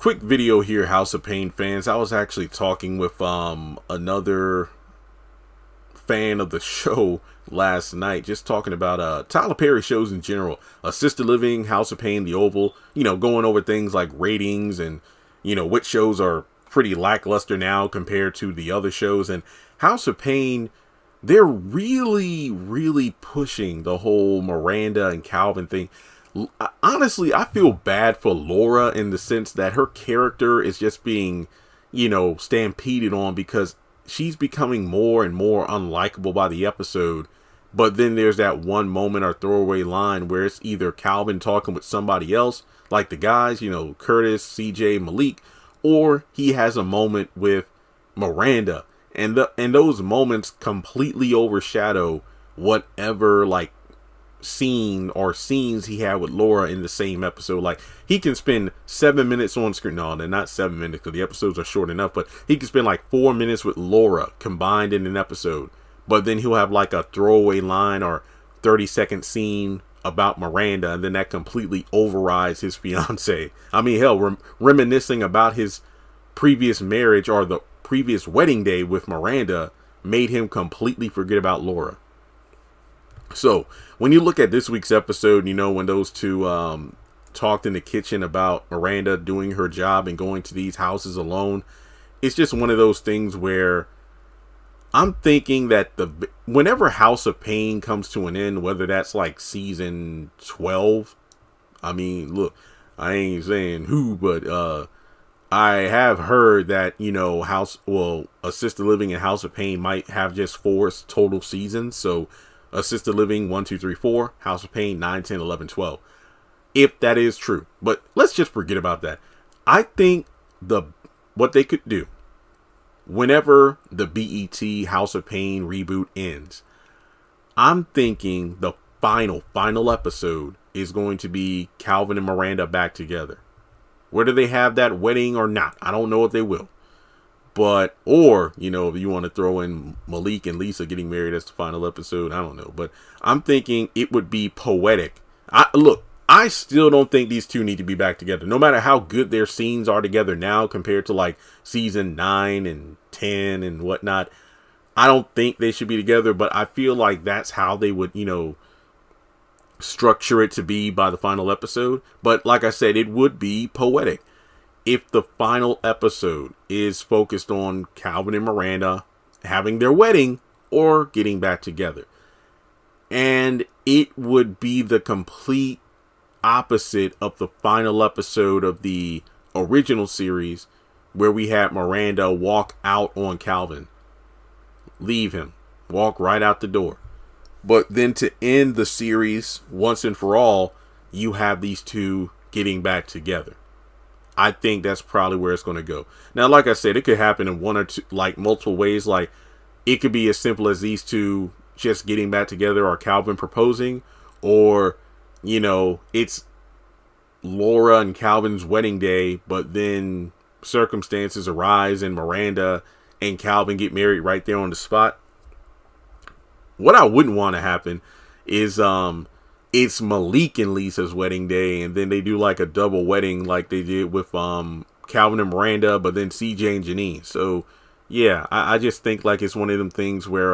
quick video here, House of Payne fans. I was actually talking with another fan of the show last night, just talking about Tyler Perry shows in general. Assisted Living, House of Payne, The Oval, going over things like ratings and which shows are pretty lackluster now compared to the other shows. And House of Payne, they're really pushing the whole Miranda and Calvin thing. Honestly, I feel bad for Laura in the sense that her character is just being, stampeded on because she's becoming more and more unlikable by the episode. But then there's that one moment or throwaway line where it's either Calvin talking with somebody else, like the guys, Curtis, CJ, Malik, or he has a moment with Miranda. And those moments completely overshadow whatever scene or scenes he had with Laura in the same episode. Like, he can spend 7 minutes on screen. No, they're not 7 minutes because the episodes are short enough, but he can spend 4 minutes with Laura combined in an episode. But then he'll have a throwaway line or 30-second scene about Miranda, and then that completely overrides his fiance. I mean, hell, reminiscing about his previous marriage or the previous wedding day with Miranda made him completely forget about Laura. So when you look at this week's episode, when those two talked in the kitchen about Miranda doing her job and going to these houses alone, it's just one of those things where I'm thinking that whenever House of Payne comes to an end, whether that's season 12, I mean, look, I ain't saying who, but I have heard that, Assisted Living and House of Payne might have just 4 total seasons. So Assisted Living 1, 2, 3, 4, House of Payne 9, 10, 11, 12. If that is true, but let's just forget about that. I think what they could do whenever the BET House of Payne reboot ends, I'm thinking the final episode is going to be Calvin and Miranda back together. Whether they have that wedding or not, I don't know if they will. But, or, if you want to throw in Malik and Lisa getting married as the final episode, I don't know. But I'm thinking it would be poetic. I still don't think these two need to be back together. No matter how good their scenes are together now compared to season 9 and 10 and whatnot. I don't think they should be together, but I feel like that's how they would, structure it to be by the final episode. But like I said, it would be poetic if the final episode is focused on Calvin and Miranda having their wedding or getting back together. And it would be the complete opposite of the final episode of the original series where we had Miranda walk out on Calvin. Leave him. Walk right out the door. But then to end the series once and for all, you have these two getting back together. I think that's probably where it's going to go. Now, like I said, it could happen in one or two, multiple ways. It could be as simple as these two just getting back together or Calvin proposing, or, it's Laura and Calvin's wedding day, but then circumstances arise and Miranda and Calvin get married right there on the spot. What I wouldn't want to happen is it's Malik and Lisa's wedding day, and then they do a double wedding like they did with Calvin and Miranda, but then CJ and Janine. So yeah, I just think it's one of them things where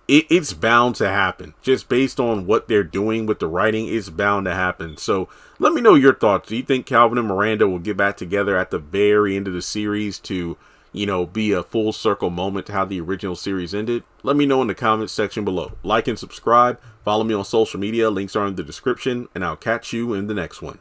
it's bound to happen. Just based on what they're doing with the writing, it's bound to happen. So let me know your thoughts. Do you think Calvin and Miranda will get back together at the very end of the series to be a full circle moment to how the original series ended? Let me know in the comments section below. Like and subscribe. Follow me on social media. Links are in the description, and I'll catch you in the next one.